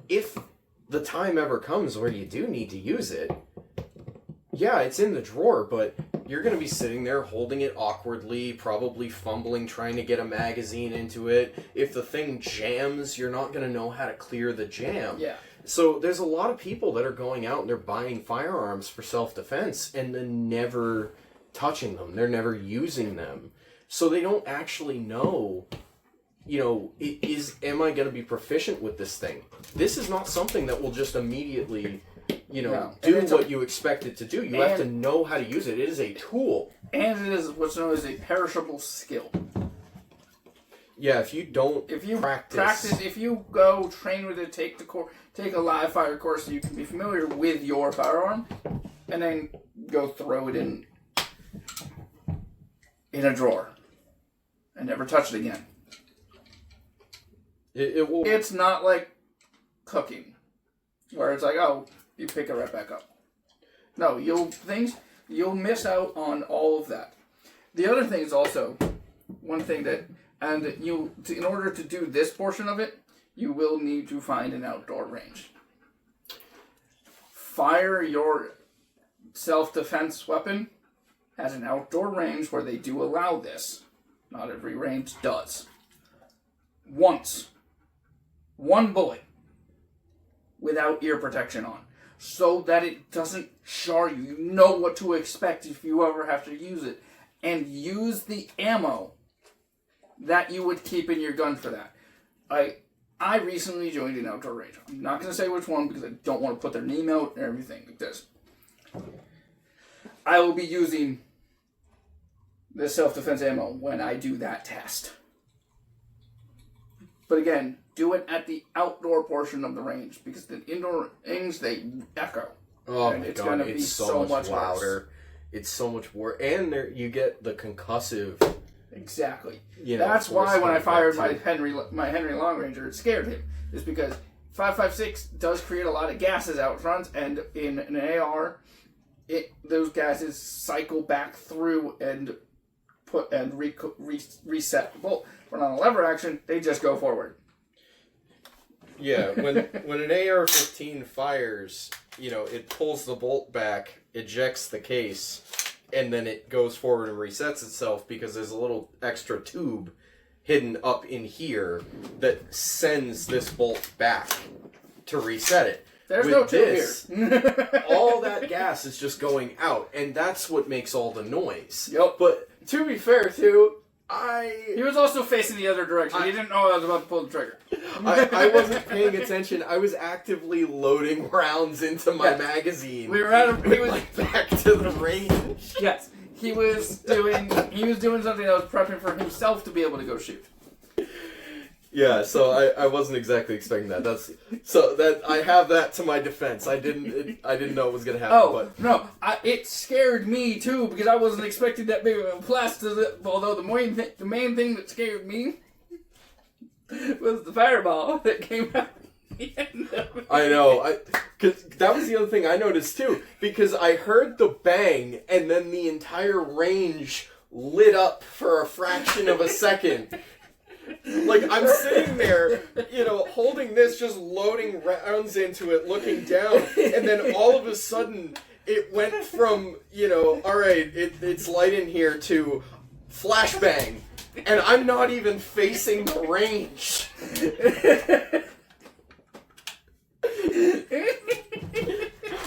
if the time ever comes where you do need to use it, yeah, it's in the drawer, but you're going to be sitting there holding it awkwardly, probably fumbling, trying to get a magazine into it. If the thing jams, you're not going to know how to clear the jam. Yeah. So there's a lot of people that are going out and they're buying firearms for self-defense and then never touching them. They're never using them. So they don't actually know, am I going to be proficient with this thing? This is not something that will just immediately... do what you expect it to do. You have to know how to use it. It is a tool. And it is what's known as a perishable skill. Yeah, if you don't practice... If you go train with it, take a live fire course so you can be familiar with your firearm, and then go throw it in a drawer and never touch it again. It will... It's not like cooking, where it's like, oh, you pick it right back up. No, you'll miss out on all of that. The other thing is also one thing that, in order to do this portion of it, you will need to find an outdoor range. Fire your self-defense weapon at an outdoor range where they do allow this. Not every range does. Once. One bullet. Without ear protection on. So that it doesn't jar you. You know what to expect if you ever have to use it. And use the ammo that you would keep in your gun for that. I recently joined an outdoor range. I'm not going to say which one because I don't want to put their name out and everything like this. I will be using the self-defense ammo when I do that test. But again, do it at the outdoor portion of the range because the indoor things, they echo. Oh and my it's God, going to be it's so much louder. worse. It's so much worse. And there you get the concussive... Exactly. That's why when I fired my Henry Long Ranger, it scared him. Is because 5.56 does create a lot of gases out front, and in an AR, those gases cycle back through and reset the bolt. But on a lever action, they just go forward. Yeah, when an AR-15 fires, it pulls the bolt back, ejects the case, and then it goes forward and resets itself because there's a little extra tube hidden up in here that sends this bolt back to reset it. There's no tube here. All that gas is just going out, and that's what makes all the noise. Yep. But to be fair, too, He was also facing the other direction. He didn't know I was about to pull the trigger. I wasn't paying attention. I was actively loading rounds into my magazine. We were at he was back to the range. Yes. He was doing something that was prepping for himself to be able to go shoot. Yeah, so I wasn't exactly expecting that. I have that to my defense. I didn't know it was gonna happen. Oh but no! It scared me too because I wasn't expecting that big of a blast. Although the main thing that scared me was the fireball that came out. I know. Cause that was the other thing I noticed too. Because I heard the bang and then the entire range lit up for a fraction of a second. Like, I'm sitting there, holding this, just loading rounds into it, looking down, and then all of a sudden, it went from, alright, it's light in here, to flashbang, and I'm not even facing the range.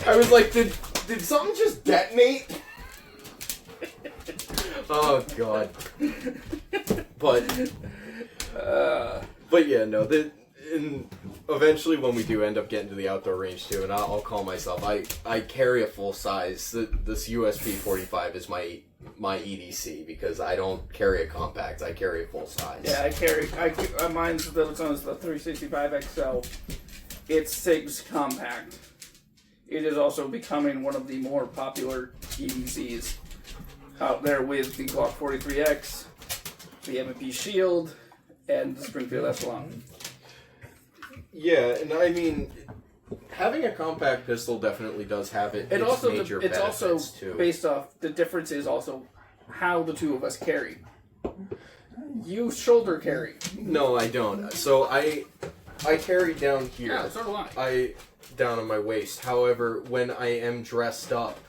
I was like, did something just detonate? Oh, God. But yeah, no. Eventually, when we do end up getting to the outdoor range too, and I'll call myself. I carry a full size. This USP 45 is my EDC because I don't carry a compact. I carry a full size. Yeah, mine's the 365 XL. It's SIG's compact. It is also becoming one of the more popular EDCs out there with the Glock 43X. the M&P Shield, and the Springfield Echelon. Yeah, and I mean, having a compact pistol definitely does have its major it's benefits, also too. based off, the difference is also how the two of us carry. You shoulder carry. No, I don't. So I carry down here. Yeah, so do I. Down on my waist. However, when I am dressed up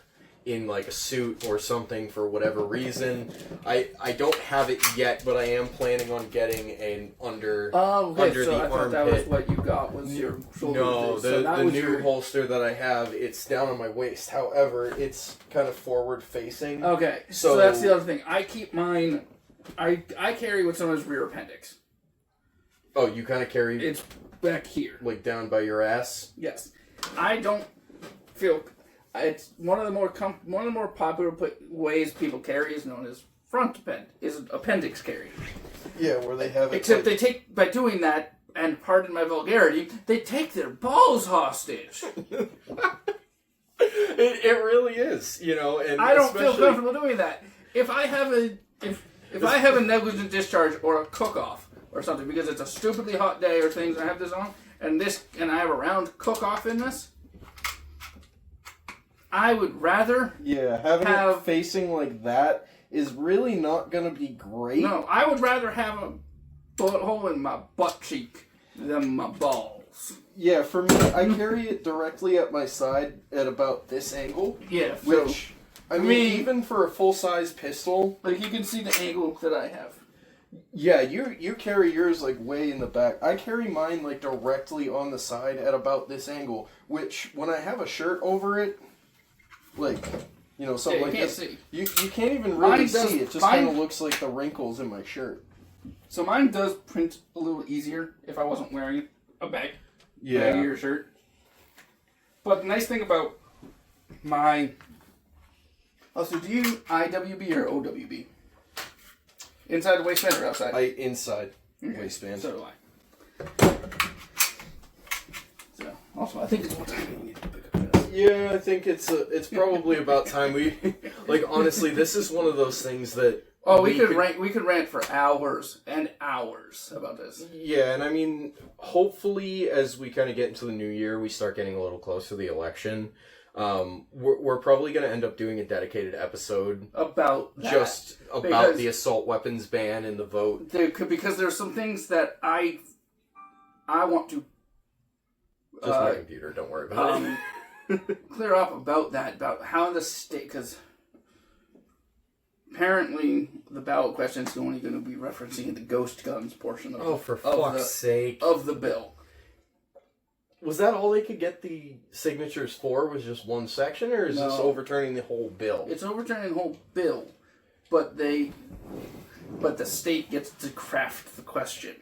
in like a suit or something for whatever reason, I don't have it yet, but I am planning on getting an under Okay, so the I thought armpit. that was what you got, was your shoulder. No, so the new holster that I have, it's down on my waist. However, it's kind of forward facing. Okay, so that's the other thing. I keep mine. I carry what's known as rear appendix. Oh, you kind of carry It's back here. like down by your ass. Yes, I don't feel. It's one of the more popular ways people carry is known as appendix carry. Yeah, where they have it. Except they take, by doing that, and pardon my vulgarity, they take their balls hostage. It really is, you know, and I don't feel comfortable doing that. If I have a negligent discharge or a cook-off or something because it's a stupidly hot day or things, I have this on, and I have a round cook-off in this, I would rather having it facing like that is really not going to be great. No, I would rather have a bullet hole in my butt cheek than my balls. Yeah, for me, I carry it directly at my side at about this angle. Yeah, Which, I mean, even for a full-size pistol... Like, you can see the angle that I have. Yeah, you carry yours, like, way in the back. I carry mine, like, directly on the side at about this angle, which, when I have a shirt over it, like, you know, something like this, you can't even really see. It just kind of looks like the wrinkles in my shirt. So mine does print a little easier if I wasn't wearing a baggier shirt. But the nice thing about my... Oh, so do you IWB or OWB? Inside the waistband or outside? Inside waistband. So do I. So, also, I think it's more time we need to pick up this. Yeah, I think it's probably about time we... Like, honestly, this is one of those things that... Oh, we could rant for hours and hours about this. Yeah, and I mean, hopefully, as we kind of get into the new year, we start getting a little close to the election. We're probably going to end up doing a dedicated episode about that. Just about the assault weapons ban and the vote. Because there's some things that I want to just my computer. Don't worry about it. Clear up about how the state, because apparently the ballot question is only going to be referencing the ghost guns portion of for fuck's sake of the bill. Was that all they could get the signatures for? Was just one section, or is this overturning the whole bill? It's overturning the whole bill, but the state gets to craft the question.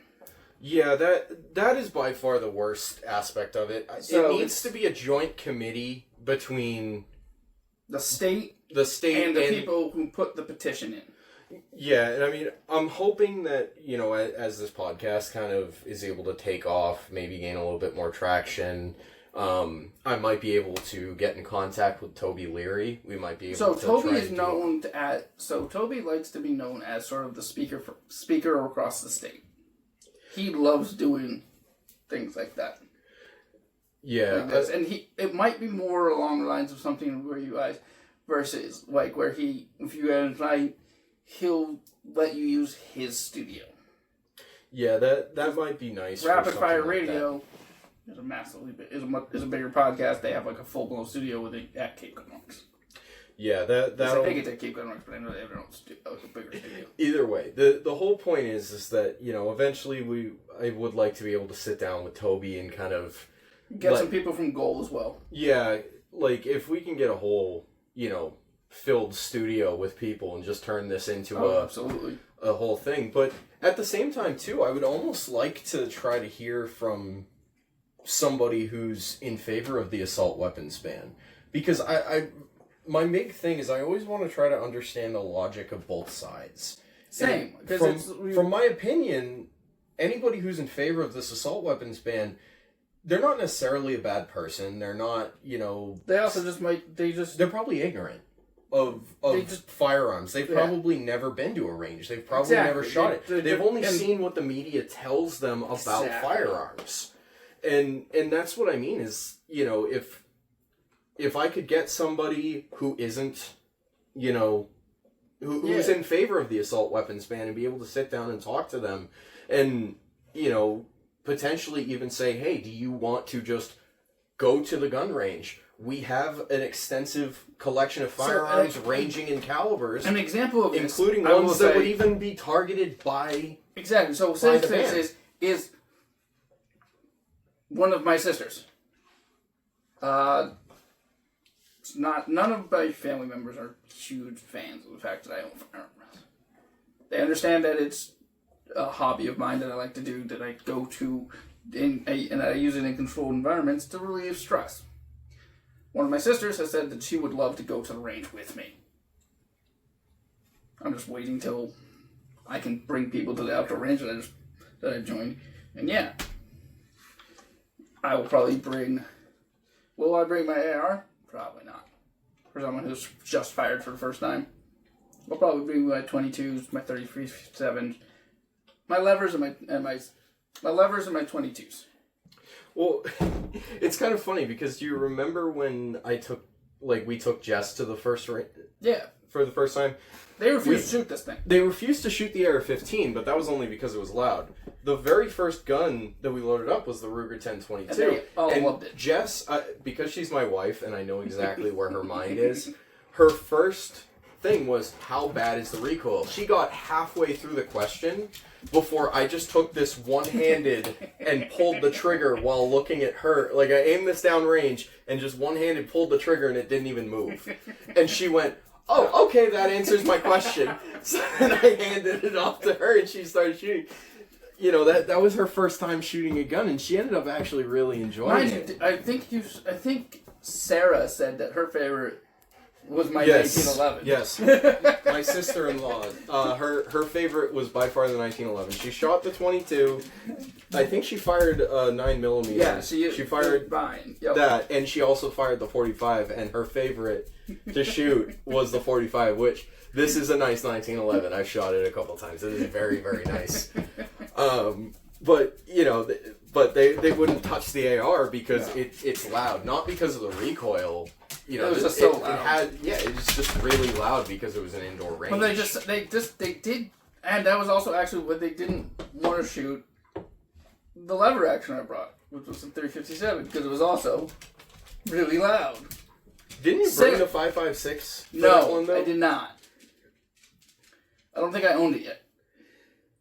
Yeah, that is by far the worst aspect of it. So it needs to be a joint committee between the state and the people who put the petition in. Yeah, and I mean, I'm hoping that, you know, as this podcast kind of is able to take off, maybe gain a little bit more traction, I might be able to get in contact with Toby Leary. We might be able to Toby is known Toby likes to be known as sort of the speaker across the state. He loves doing things like that. Yeah. Like this. And it might be more along the lines of something where you guys, versus like where if you invite, he'll let you use his studio. Yeah, that might be nice. Rapid Fire Radio is a bigger podcast. They have like a full blown studio at Cape Gunrocks. Yeah, I think it's at Cape Gunrocks, but I know they have their own a bigger studio. Either way, the whole point is that, you know, eventually I would like to be able to sit down with Toby and kind of get some people from Goal as well. Yeah, like if we can get a whole, you know, filled studio with people and just turn this into a whole thing. But at the same time, too, I would almost like to try to hear from somebody who's in favor of the assault weapons ban. Because my big thing is I always want to try to understand the logic of both sides. Same. From my opinion, anybody who's in favor of this assault weapons ban, they're not necessarily a bad person. They're not, you know... They also they're probably ignorant. firearms. They've probably never been to a range. They've probably never shot it. They've only seen what the media tells them about firearms. And that's what I mean is, you know, if I could get somebody who isn't, you know, who's in favor of the assault weapons ban and be able to sit down and talk to them and, you know, potentially even say, hey, do you want to just go to the gun range? We have an extensive collection of firearms ranging in calibers. An example of including ones that would even be targeted by exactly. So say this is one of my sisters. None of my family members are huge fans of the fact that I own firearms. They understand that it's a hobby of mine that I like to do, that I go to, and I use it in controlled environments to relieve stress. One of my sisters has said that she would love to go to the range with me. I'm just waiting till I can bring people to the outdoor range that I've joined. And yeah, I will probably bring... Will I bring my AR? Probably not. For someone who's just fired for the first time. I'll probably bring my 22s, my 33-7s, my levers and my levers and my 22s. Well, it's kind of funny because do you remember when we took Jess to the first range? Yeah. For the first time? They refused to shoot this thing. They refused to shoot the AR-15, but that was only because it was loud. The very first gun that we loaded up was the Ruger 1022. And they all loved it. Jess, because she's my wife and I know exactly where her mind is, her first thing was, how bad is the recoil? She got halfway through the question before I just took this one-handed and pulled the trigger while looking at her. Like, I aimed this down range and just one-handed pulled the trigger and it didn't even move. And she went, oh, okay, that answers my question. So then I handed it off to her and she started shooting. You know, that was her first time shooting a gun and she ended up actually really enjoying it. I think Sarah said that her favorite was my 1911. Yes. My sister-in-law, her favorite was by far the 1911. She shot the 22. I think she fired 9mm. Yeah, she fired that, and she also fired the 45. And her favorite to shoot was the 45, which this is a nice 1911. I've shot it a couple times. It is very, very nice. But you know, they wouldn't touch the AR because it's loud, not because of the recoil. You know, it was just so loud. It was just really loud because it was an indoor range. But they did, and that was also actually what they didn't want to shoot. The lever action I brought, which was the 357, because it was also really loud. Didn't you bring the 5.56? No, I did not. I don't think I owned it yet.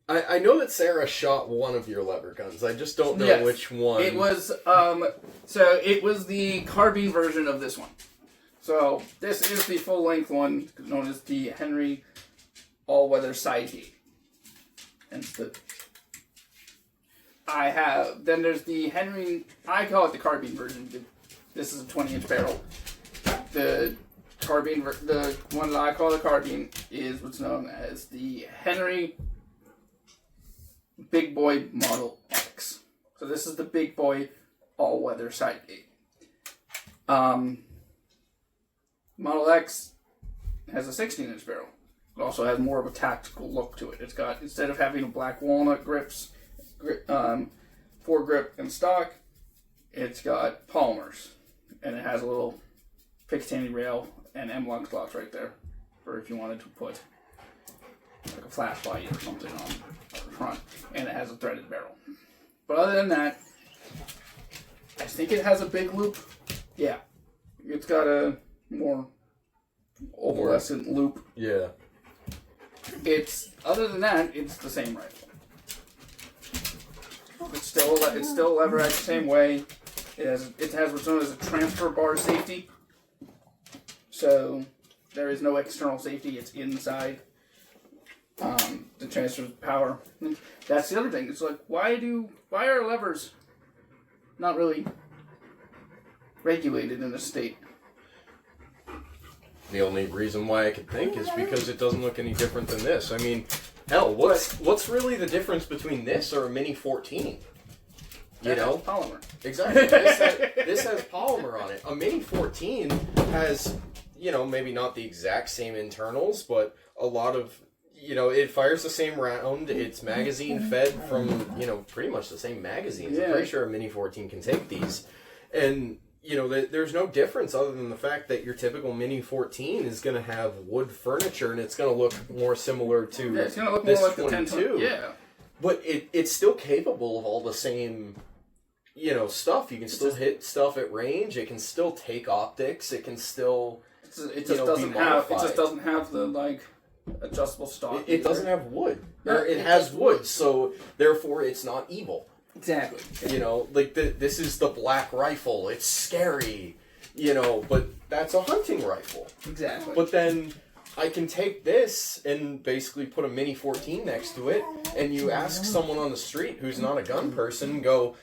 I know that Sarah shot one of your lever guns. I just don't know which one. It was it was the carbine version of this one. So this is the full length one known as the Henry all-weather side gate. And then there's the Henry, I call it the carbine version. This is a 20-inch barrel. The carbine, the one that I call the carbine is what's known as the Henry Big Boy Model X. So this is the Big Boy all-weather side gate. Model X has a 16-inch barrel. It also has more of a tactical look to it. It's got, instead of having a black walnut foregrip and stock, it's got polymers. And it has a little Picatinny rail and M-Lock slots right there for if you wanted to put like a flashlight or something on the front. And it has a threaded barrel. But other than that, I think it has a big loop. Yeah. It's got a more opalescent loop. Yeah. Other than that, it's the same rifle. It's still lever action the same way. It has what's known as a transfer bar safety. So there is no external safety, it's inside. The transfer power. That's the other thing. It's like, why are levers not really regulated in the state? The only reason why I could think is because it doesn't look any different than this. I mean, hell, what's really the difference between this or a Mini 14? You know? Polymer. Exactly. This has polymer on it. A Mini 14 has, maybe not the exact same internals, but a lot of, it fires the same round. It's magazine fed from, pretty much the same magazines. Yeah. I'm pretty sure a Mini 14 can take these. And, there's no difference other than the fact that your typical Mini 14 is going to have wood furniture and it's going to look more similar to it's going to look this more like the 22. 10. Yeah. But it's still capable of all the same, stuff. You can still hit stuff at range. It can still take optics. It can still, It just doesn't have the adjustable stock. It doesn't have wood. Or it has wood, so therefore it's not evil. Exactly. This is the black rifle. It's scary, but that's a hunting rifle. Exactly. But then I can take this and basically put a Mini 14 next to it, and you ask someone on the street who's not a gun person, go,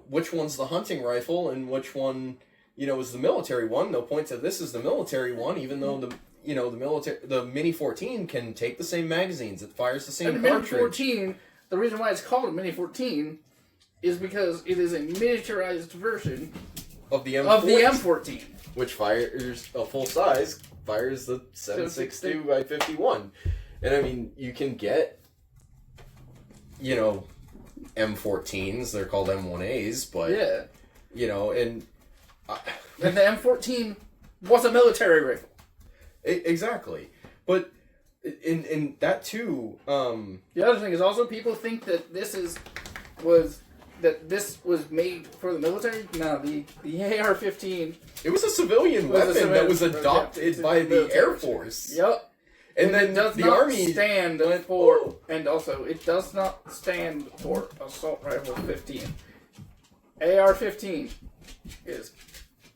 which one's the hunting rifle and which one, is the military one. They'll point to this is the military one, even though the Mini 14 can take the same magazines. It fires the same cartridge. Mini 14, the reason why it's called a Mini 14 is because it is a miniaturized version of the M14. Which fires a full size, fires the 7.62 by 51. And I mean, you can get, M14s, they're called M1As, but, and the M14 was a military rifle. Exactly. But in that too, the other thing is also people think that this was made for the military. No, the AR-15. It was a civilian weapon that was adopted by the Air Force. Yep. And then the Army stand for, and also it does not stand for Assault Rifle 15. AR-15 is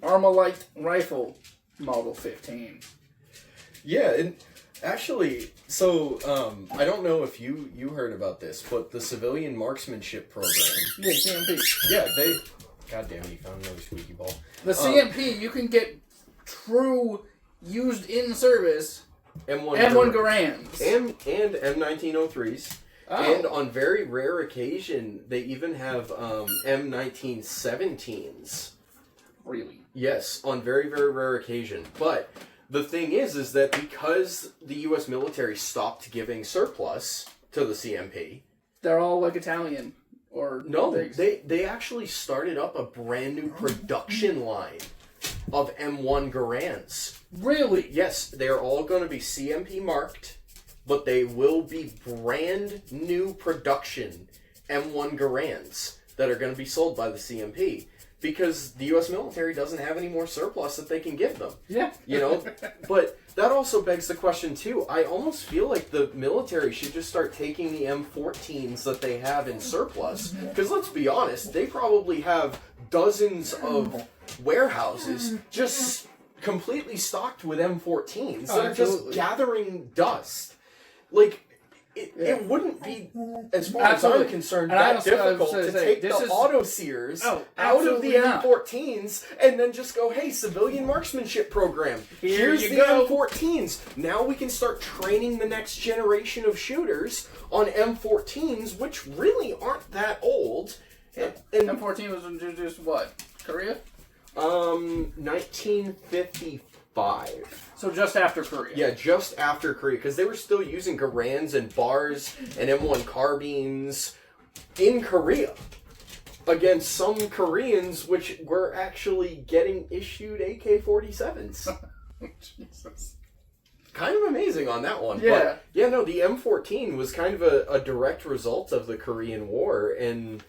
Armalite Rifle Model 15. Yeah, and actually, so I don't know if you heard about this, but the Civilian Marksmanship Program. Yeah, CMP. Yeah, they. God damn it! You found another squeaky ball. The CMP, you can get true used in service M1 Garands and M1903s. Oh. And on very rare occasion, they even have M1917s. Really? Yes, on very, very rare occasion. But the thing is that because the U.S. military stopped giving surplus to the CMP... They're all Italian. Or no, they actually started up a brand new production line of M1 Garands. Really? Yes, they're all going to be CMP marked, but they will be brand new production M1 Garands that are going to be sold by the CMP. Because the U.S. military doesn't have any more surplus that they can give them. Yeah. But that also begs the question, too. I almost feel like the military should just start taking the M14s that they have in surplus. Because let's be honest, they probably have dozens of warehouses just completely stocked with M14s that are just gathering dust. It wouldn't be, as far as I'm concerned, that difficult to take the auto-sears out of the M14s and then just go, hey, Civilian Marksmanship Program, here's the M14s. Now we can start training the next generation of shooters on M14s, which really aren't that old. And M14 was introduced, what, Korea? 1955. So just after Korea. Yeah, just after Korea, because they were still using Garands and bars and M1 carbines in Korea against some Koreans, which were actually getting issued AK-47s. Jesus. Kind of amazing on that one. Yeah. But, yeah, no, the M14 was kind of a direct result of the Korean War, and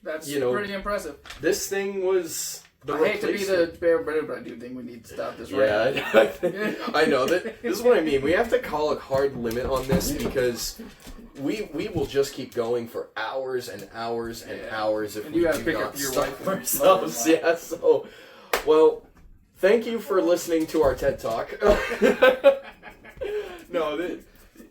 that's pretty impressive. This thing was... I hate to be the bear, but I do think we need to stop this right now. Yeah, I know. This is what I mean. We have to call a hard limit on this because we will just keep going for hours and hours and hours if we do not stop ourselves. Yeah, so, well, thank you for listening to our TED Talk. No,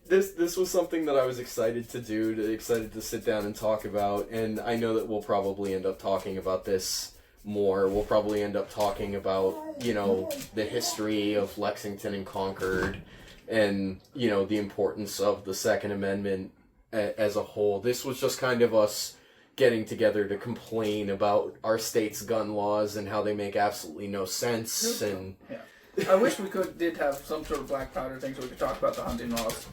this was something that I was excited to do, excited to sit down and talk about, and I know that we'll probably end up talking about this more. We'll probably end up talking about, the history of Lexington and Concord and, the importance of the Second Amendment as a whole. This was just kind of us getting together to complain about our state's gun laws and how they make absolutely no sense. And I wish we did have some sort of black powder thing so we could talk about the hunting laws.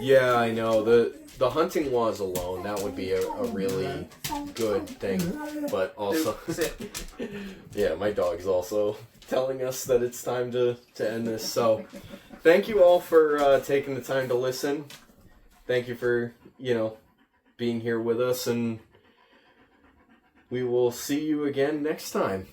Yeah, I know. The hunting laws alone, that would be a really good thing. But also... Dude, sit. Yeah, my dog's also telling us that it's time to end this. So, thank you all for taking the time to listen. Thank you for, being here with us. And we will see you again next time.